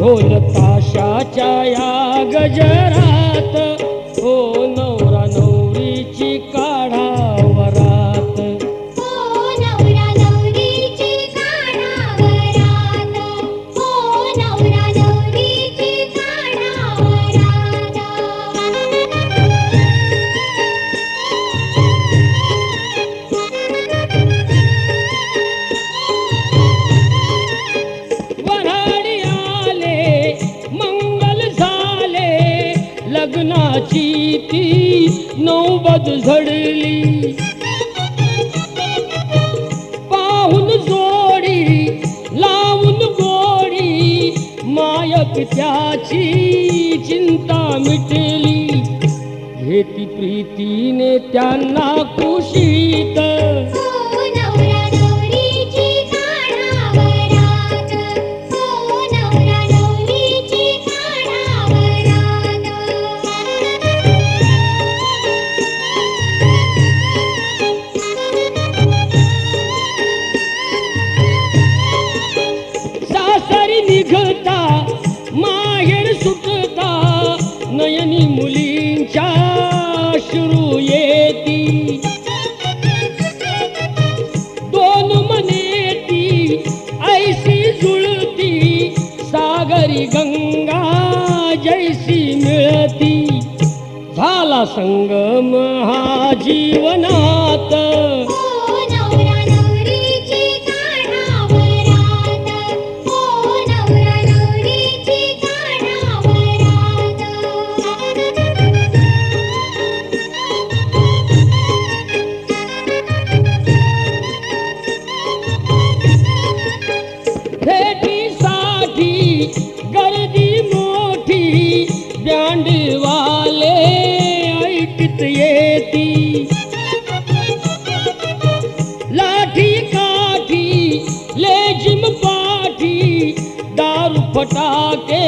ढोल ताशाच्या या गजरात हो नवरा नवरीची काढा वरात. हो नवरा नवरीची काढा वरात. हो नवरा नवरीची काढा वरात. वऱ्हाडी आले मंगल झाले लग्नाची ती नौबत झडली. पाहून जोडी लावून गोडी मायक त्याची चिंता मिटली. घेती प्रीतीने त्यांना कुशीत हो नवरा नवरीची काढा वरात. हो नवरा नवरीची काढा वरात. सासरी निघता माहेर सुटता नयनी मुलींच्या अश्रू येती. दोन मनेती ऐशी जुळती सागरी गंगा जैसी मिळती. झाला संगम हा जीवनात हो नवरा नवरीची काढा वरात. हो नवरा नवरीची काढा वरात. भेटीसाठी गर्दी मोठी बँडवाले ऐकत येती. लाठी काठी लेझिम पाठी दारू फटाके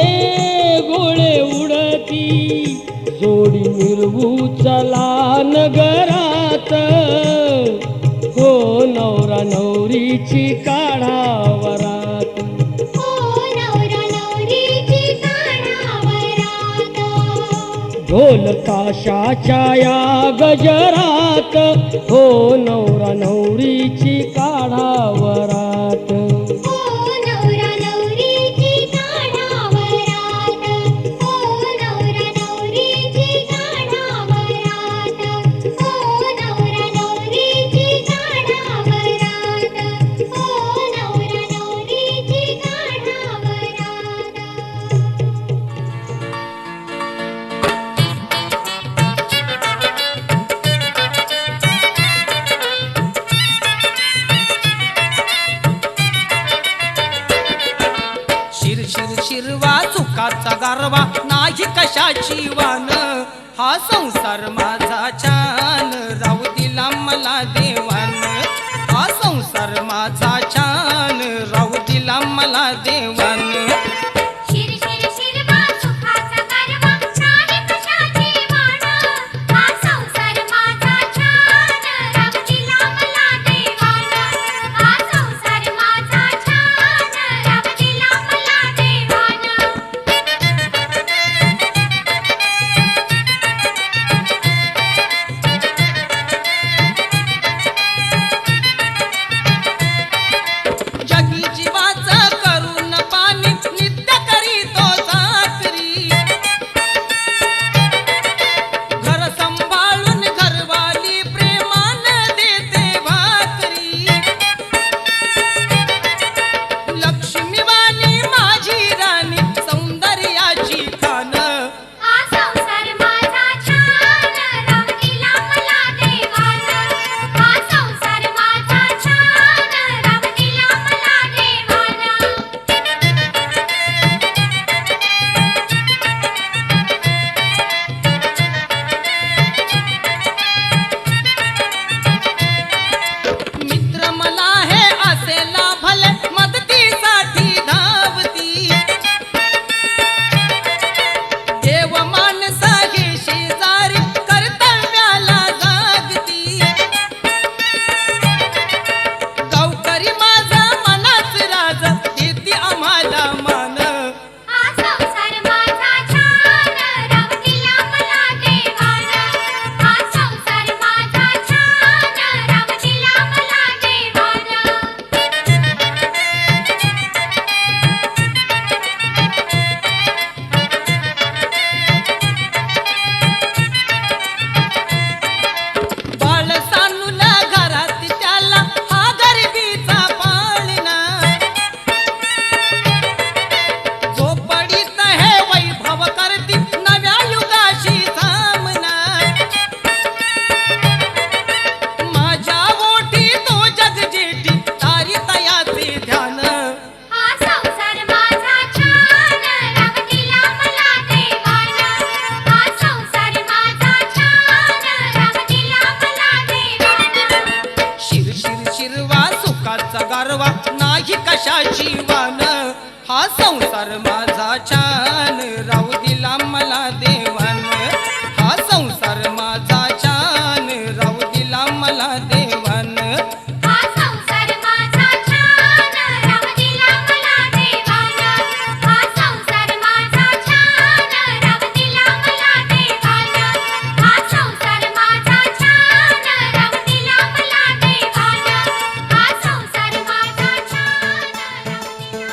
गोळे उडती. जोडी मिरवू चला नगरात हो नवरा नवरीची काढा वरात. हो नवरा नवरीची काढा वरात. ढोल ताशाच्या या गजरात हो नवरा नवरीची काढा वरात. हो नवरा नवरीची काढा वरात. हो नवरा नवरीची काढा वरात. हो नवरा नवरीची काढा वरात. हो नवरा नवरीची काढा वरात. शिरवा सुखाचा गारवा नाही कशाची वान. हा संसार माझा छान राहू दिला मला देवान. हा संसार माझा छान राहू दिला मला देवान. शिर शिर शिरवा सुखाचा गारवा नाही कशाची वाण. हा संसार माझा छान राहू दिला मला देवान. हा संसार माझा छान राहू दिला मला देवान. सुखाचा गारवा नाही कशाची वान हा संसार माझा छान राहू दिला मला देवान हा संसार माझा छान राहू दिला मला देवान हा संसार माझा छान राहू दिला मला देवान हा संसार माझा छान राहू दिला मला देवान हा संसार माझा छान राहू दिला मला देवान हा संसार माझा छान राहू दिला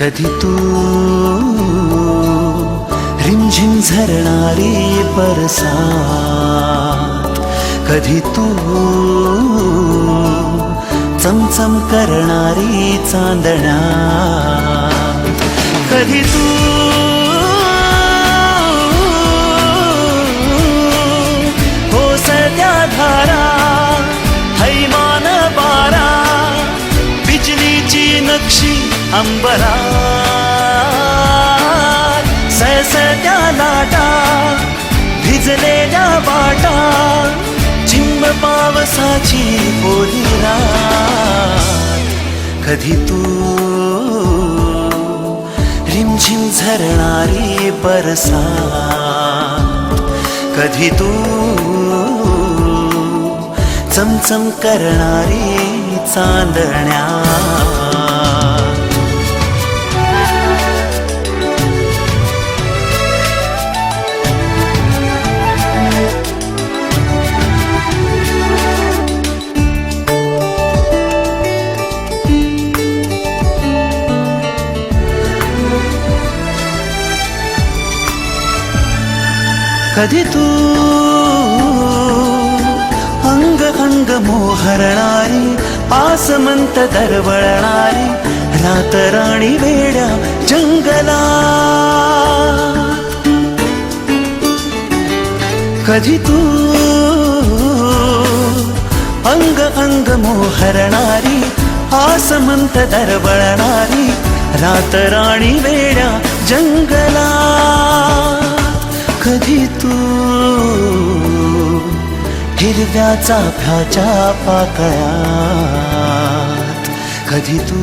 कधी तू रिमझिम झरणारी बरसात, कधी तू चमचम करणारी चांदण्या, कधी तू कोसळत्या धारा, हैमान बारा, बिजलीची नक्षी अंबरात, सळसळत्या लाटा, भिजलेल्या वाटा, चिंब पावसाची ओली रात, कधी तू रिमझिम झरणारी बरसात, कधी तू चमचम करणारी चांदण्या. कधी तू अंग अंग मोहरणारी, आसमंत दरवळणारी, रातराणी वेड्या जंगलात, कधी तू अंग अंग मोहरणारी, आसमंत दरवळणारी, रातराणी वेड्या जंगलात, कधी तू हिरव्या चाफ्याच्या पाकळ्यात, कधी तू